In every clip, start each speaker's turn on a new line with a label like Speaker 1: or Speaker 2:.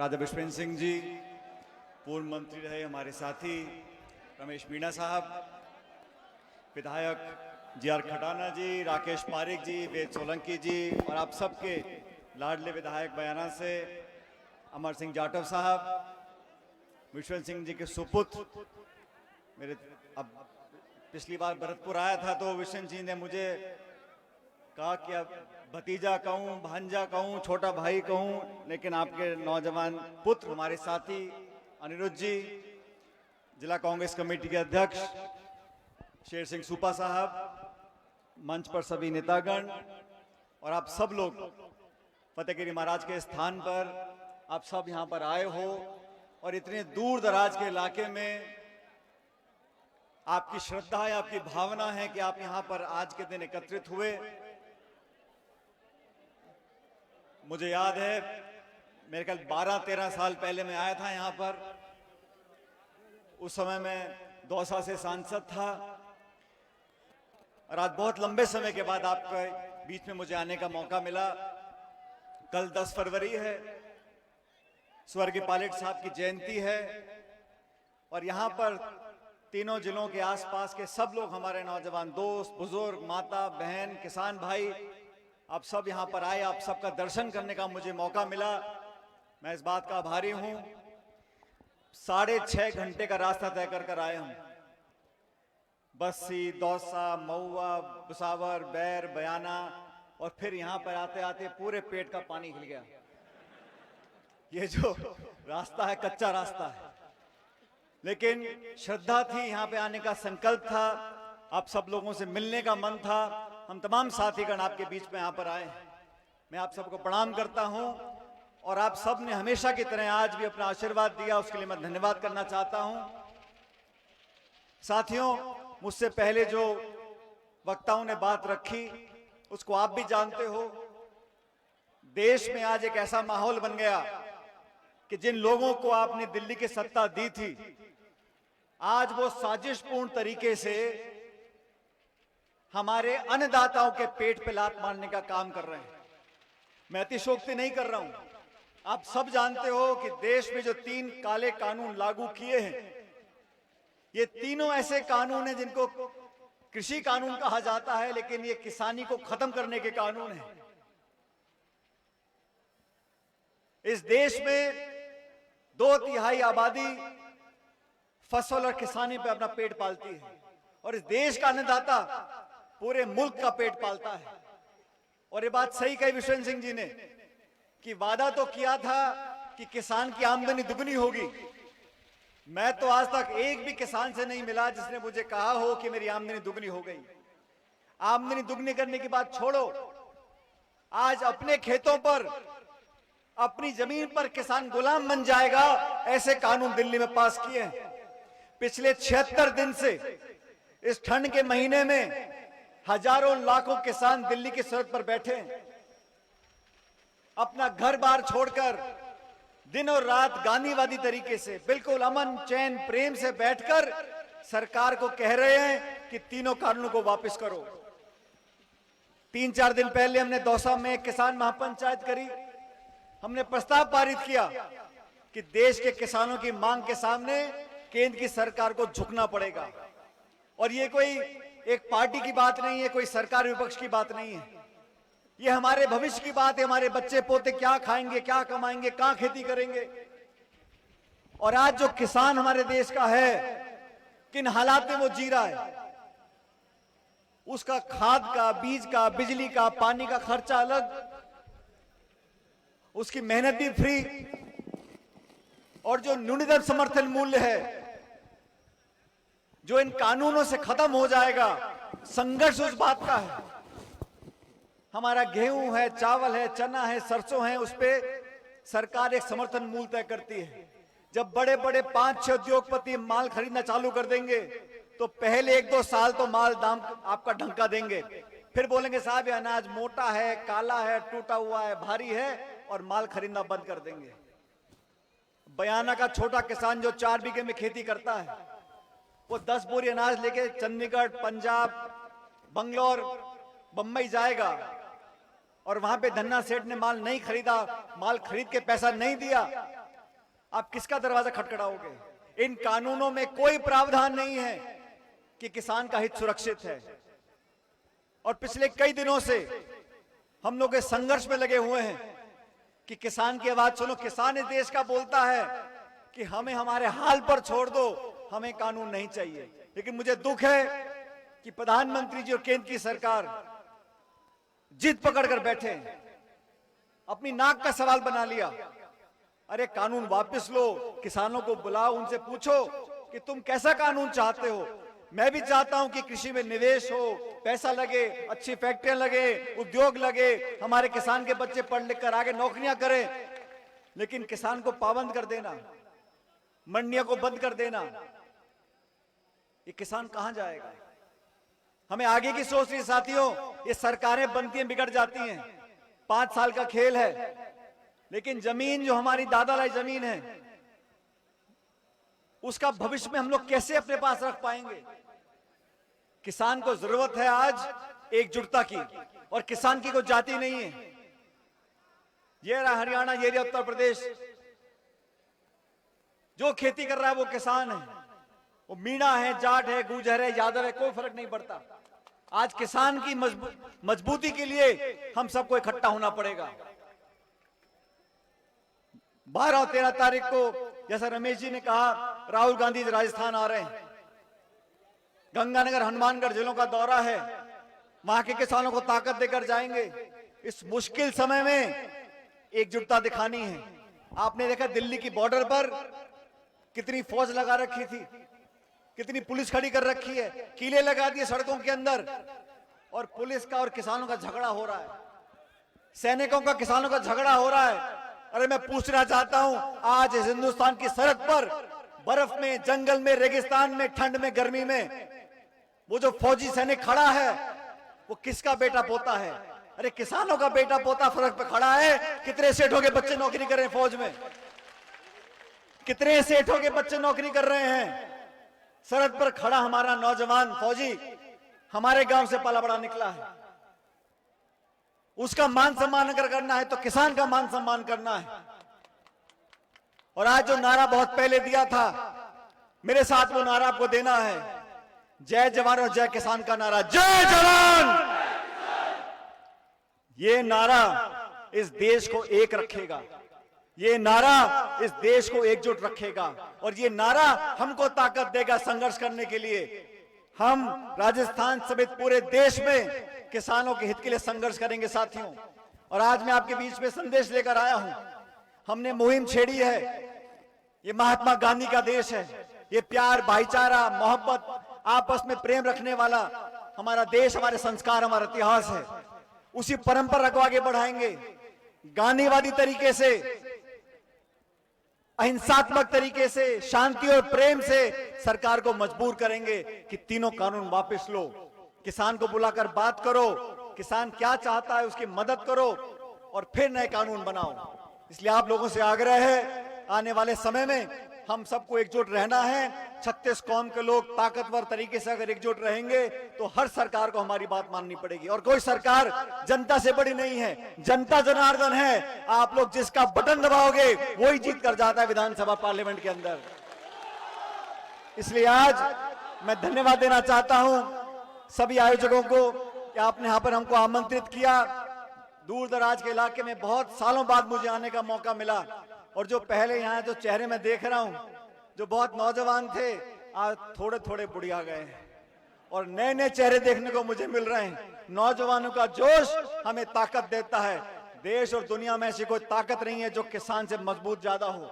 Speaker 1: राधा विश्वेंद्र सिंह जी, पूर्व मंत्री रहे हमारे साथी रमेश मीणा साहब, विधायक जी आर खटाना जी, राकेश पारिक जी, वेद सोलंकी जी और आप सबके लाडले विधायक बयाना से अमर सिंह जाटव साहब, विश्वेंद्र सिंह जी के सुपुत्र मेरे, अब पिछली बार भरतपुर आया था तो विश्वेंद्र जी ने मुझे कहा कि अब भतीजा कहूं, भांजा कहूं, छोटा भाई कहूं, लेकिन आपके नौजवान पुत्र हमारे साथी अनिरुद्ध जी, जिला कांग्रेस कमेटी के अध्यक्ष शेर सिंह सूपा साहब, मंच पर सभी नेतागण और आप सब लोग फतेहगिरी महाराज के स्थान पर आप सब यहां पर आए हो और इतने दूर दराज के इलाके में आपकी श्रद्धा है, आपकी भावना है कि आप यहां पर आज के दिन एकत्रित हुए। मुझे याद है मेरे ख्याल 12-13 साल पहले मैं आया था यहां पर। उस समय मैं दौसा से सांसद था और आज बहुत लंबे समय के बाद आपके बीच में मुझे आने का मौका मिला। कल 10 फरवरी है, स्वर्गीय पायलट साहब की जयंती है और यहां पर तीनों जिलों के आसपास के सब लोग, हमारे नौजवान दोस्त, बुजुर्ग, माता बहन, किसान भाई, आप सब यहां पर आए, आप सबका दर्शन करने का मुझे मौका मिला। मैं इस बात का आभारी हूं। 6.5 घंटे का रास्ता तय कर आए हम। बस्सी, दौसा, महुआ, भुसावर, बैर, बयाना और फिर यहां पर आते आते पूरे पेट का पानी हिल गया। ये जो रास्ता है कच्चा रास्ता है, लेकिन श्रद्धा थी, यहां पे आने का संकल्प था, आप सब लोगों से मिलने का मन था। हम तमाम साथीगण आपके बीच में यहां पर आए। मैं आप सबको प्रणाम करता हूं और आप सब ने हमेशा की तरह आज भी अपना आशीर्वाद दिया, उसके लिए मैं धन्यवाद करना चाहता हूं। साथियों, मुझसे पहले जो वक्ताओं ने बात रखी उसको आप भी जानते हो। देश में आज एक ऐसा माहौल बन गया कि जिन लोगों को आपने दिल्ली की सत्ता दी थी, आज वो साजिशपूर्ण तरीके से हमारे अन्नदाताओं के पेट पे लात मारने का काम कर रहे हैं। मैं अतिशयोक्ति नहीं कर रहा हूं। आप सब जानते हो कि देश में जो 3 काले कानून लागू किए हैं, ये तीनों ऐसे कानून हैं जिनको कृषि कानून कहा जाता है, लेकिन ये किसानी को खत्म करने के कानून हैं। इस देश में 2/3 आबादी फसल और किसानी पे अपना पेट पालती है और इस देश का अन्नदाता पूरे मुल्क का पेट पालता है। और ये बात सही कही विश्वेंद्र सिंह जी ने कि वादा तो किया था कि किसान की आमदनी दुगनी होगी। मैं तो आज तक एक भी किसान से नहीं मिला जिसने मुझे कहा हो कि मेरी आमदनी दुगनी हो गई। आमदनी दुगनी करने की बात छोड़ो, आज अपने खेतों पर, अपनी जमीन पर किसान गुलाम बन जाएगा, ऐसे कानून दिल्ली में पास किए हैं। पिछले 76 दिन से इस ठंड के महीने में हजारों लाखों किसान दिल्ली की सड़क पर बैठे हैं, अपना घर बार छोड़कर दिन और रात गांधीवादी तरीके से बिल्कुल अमन चैन प्रेम से बैठकर सरकार को कह रहे हैं कि तीनों कानूनों को वापस करो। 3-4 दिन पहले हमने दौसा में एक किसान महापंचायत करी। हमने प्रस्ताव पारित किया कि देश के किसानों की मांग के सामने केंद्र की सरकार को झुकना पड़ेगा। और ये कोई एक पार्टी की बात नहीं है, कोई सरकार विपक्ष की बात नहीं है, ये हमारे भविष्य की बात है। हमारे बच्चे पोते क्या खाएंगे, क्या कमाएंगे, कहां खेती करेंगे। और आज जो किसान हमारे देश का है, किन हालात में वो जी रहा है, उसका खाद का, बीज का, बिजली का, पानी का खर्चा अलग, उसकी मेहनत भी फ्री, और जो न्यूनतम समर्थन मूल्य है जो इन कानूनों से खत्म हो जाएगा, संघर्ष उस बात का है। हमारा गेहूं है, चावल है, चना है, सरसों है, उस पे सरकार एक समर्थन मूल्य तय करती है। जब बड़े बड़े 5-6 उद्योगपति माल खरीदना चालू कर देंगे तो पहले 1-2 साल तो माल दाम आपका ढंका देंगे, फिर बोलेंगे साहब ये अनाज मोटा है, काला है, टूटा हुआ है, भारी है, और माल खरीदना बंद कर देंगे। बयाना का छोटा किसान जो 4 बीघे में खेती करता है, वो 10 बोरी अनाज लेके चंडीगढ़, पंजाब, बंगलौर, बंबई जाएगा और वहां पे धन्ना सेठ ने माल नहीं खरीदा, माल खरीद के पैसा नहीं दिया, आप किसका दरवाजा खटखटाओगे? इन कानूनों में कोई प्रावधान नहीं है कि किसान का हित सुरक्षित है। और पिछले कई दिनों से हम लोग इस संघर्ष में लगे हुए हैं कि किसान की आवाज सुनो। किसान इस देश का बोलता है कि हमें हमारे हाल पर छोड़ दो, हमें कानून नहीं चाहिए। लेकिन मुझे दुख है कि प्रधानमंत्री जी और केंद्र की सरकार जिद पकड़कर बैठे हैं, अपनी नाक का सवाल बना लिया। अरे कानून वापस लो, किसानों को बुलाओ, उनसे पूछो कि तुम कैसा कानून चाहते हो। मैं भी चाहता हूं कि कृषि में निवेश हो, पैसा लगे, अच्छी फैक्ट्रियां लगे, उद्योग लगे, हमारे किसान के बच्चे पढ़ लिख कर आगे नौकरियां करें। लेकिन किसान को पाबंद कर देना, मंडियों को बंद कर देना, ये किसान कहां जाएगा? हमें आगे की सोच रही साथियों। ये सरकारें बनती हैं, बिगड़ जाती हैं, 5 साल का खेल है। लेकिन जमीन जो हमारी दादा लाई जमीन है, उसका भविष्य में हम लोग कैसे अपने पास रख पाएंगे? किसान को जरूरत है आज एकजुटता की, और किसान की कोई जाति नहीं है। ये रहा हरियाणा, ये रहा उत्तर प्रदेश, जो खेती कर रहा है वो किसान है। वो मीणा है, जाट है, गुर्जर है, यादव है, कोई फर्क नहीं पड़ता। आज किसान की मजबूती के लिए हम सबको इकट्ठा होना पड़ेगा। 12 और 13 तारीख को, जैसा रमेश जी ने कहा, राहुल गांधी राजस्थान आ रहे हैं। गंगानगर, हनुमानगढ़ जिलों का दौरा है, वहां के किसानों को ताकत देकर जाएंगे। इस मुश्किल समय में एकजुटता दिखानी है। आपने देखा दिल्ली की बॉर्डर पर कितनी फौज लगा रखी थी, कितनी पुलिस खड़ी कर रखी है, कीले लगा दिए सड़कों के अंदर, और पुलिस का और किसानों का झगड़ा हो रहा है, सैनिकों का किसानों का झगड़ा हो रहा है। अरे मैं पूछना चाहता हूं, आज इस हिंदुस्तान की सरहद पर बर्फ में, जंगल में, रेगिस्तान में, ठंड में, गर्मी में, वो जो फौजी सैनिक खड़ा है वो किसका बेटा पोता है? अरे किसानों का बेटा पोता फर्क पे खड़ा है। कितने सेठों के बच्चे नौकरी कर रहे हैं फौज में, कितने सेठों के बच्चे नौकरी कर रहे हैं। सरहद पर खड़ा हमारा नौजवान फौजी हमारे गांव से पला बड़ा निकला है। उसका मान सम्मान अगर करना है तो किसान का मान सम्मान करना है। और आज जो नारा बहुत पहले दिया था, मेरे साथ वो नारा आपको देना है, जय जवान और जय किसान का नारा। जय जवान! ये नारा इस देश को एक रखेगा, ये नारा इस देश को एकजुट रखेगा, और ये नारा हमको ताकत देगा संघर्ष करने के लिए। हम राजस्थान समेत पूरे देश में किसानों के हित के लिए संघर्ष करेंगे साथियों। और आज मैं आपके बीच में संदेश लेकर आया हूं। हमने मुहिम छेड़ी है, ये महात्मा गांधी का देश है, ये प्यार, भाईचारा, मोहब्बत, आपस में प्रेम रखने वाला हमारा देश, हमारे संस्कार, हमारा इतिहास है। उसी परंपरा को आगे बढ़ाएंगे, गांधीवादी तरीके से, अहिंसात्मक तरीके से, शांति और प्रेम से सरकार को मजबूर करेंगे कि तीनों कानून वापस लो। किसान को बुलाकर बात करो, किसान क्या चाहता है उसकी मदद करो, और फिर नए कानून बनाओ। इसलिए आप लोगों से आग्रह है, आने वाले समय में हम सबको एकजुट रहना है। 36 कौम के लोग ताकतवर तरीके से अगर एकजुट रहेंगे तो हर सरकार को हमारी बात माननी पड़ेगी। और कोई सरकार जनता से बड़ी नहीं है, जनता जनार्दन है। आप लोग जिसका बटन दबाओगे वही जीत कर जाता है विधानसभा, पार्लियामेंट के अंदर। इसलिए आज मैं धन्यवाद देना चाहता हूं सभी आयोजकों को कि आपने यहां पर हमको आमंत्रित किया। दूर दराज के इलाके में बहुत सालों बाद मुझे आने का मौका मिला, और जो पहले यहाँ जो चेहरे में देख रहा हूं, जो बहुत नौजवान थे, आज थोड़े थोड़े बुढ़िया गए हैं, और नए नए चेहरे देखने को मुझे मिल रहे हैं। नौजवानों का जोश हमें ताकत देता है। देश और दुनिया में ऐसी कोई ताकत नहीं है जो किसान से मजबूत ज्यादा हो।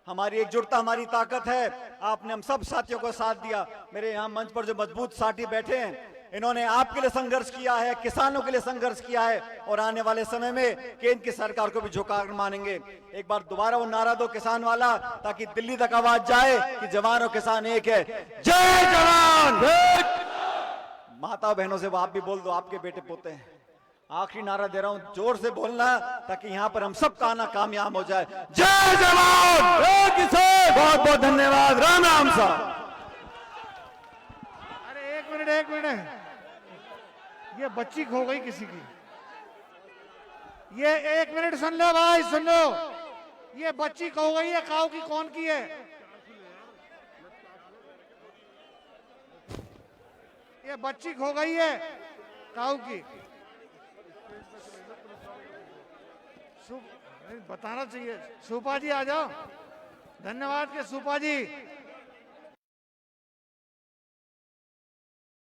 Speaker 1: हमारी एकजुटता हमारी ताकत है। आपने हम सब साथियों को साथ दिया। मेरे यहाँ मंच पर जो मजबूत साथी बैठे हैं, इन्होंने आपके लिए संघर्ष किया है, किसानों के लिए संघर्ष किया है, और आने वाले समय में केंद्र की सरकार को भी झुकाकर मानेंगे। एक बार दोबारा वो नारा दो किसान वाला, ताकि दिल्ली तक आवाज जाए कि जवान और किसान एक है। जय जवान! माता बहनों से आप भी बोल दो, आपके बेटे पोते हैं। आखिरी नारा दे रहा हूं, जोर से बोलना, ताकि यहां पर हम सब का ना कामयाब हो जाए। जय जवान! जय किसान! बहुत बहुत धन्यवाद। राम राम साहब।
Speaker 2: अरे एक मिनट, ये बच्ची खो गई किसी की। ये 1 मिनट सुन लो भाई, सुन लो। ये बच्ची खो गई है, काऊ की कौन की है? ये बच्ची खो गई है काऊ की। बताना चाहिए। सुपा जी आ जाओ। धन्यवाद के सुपा जी।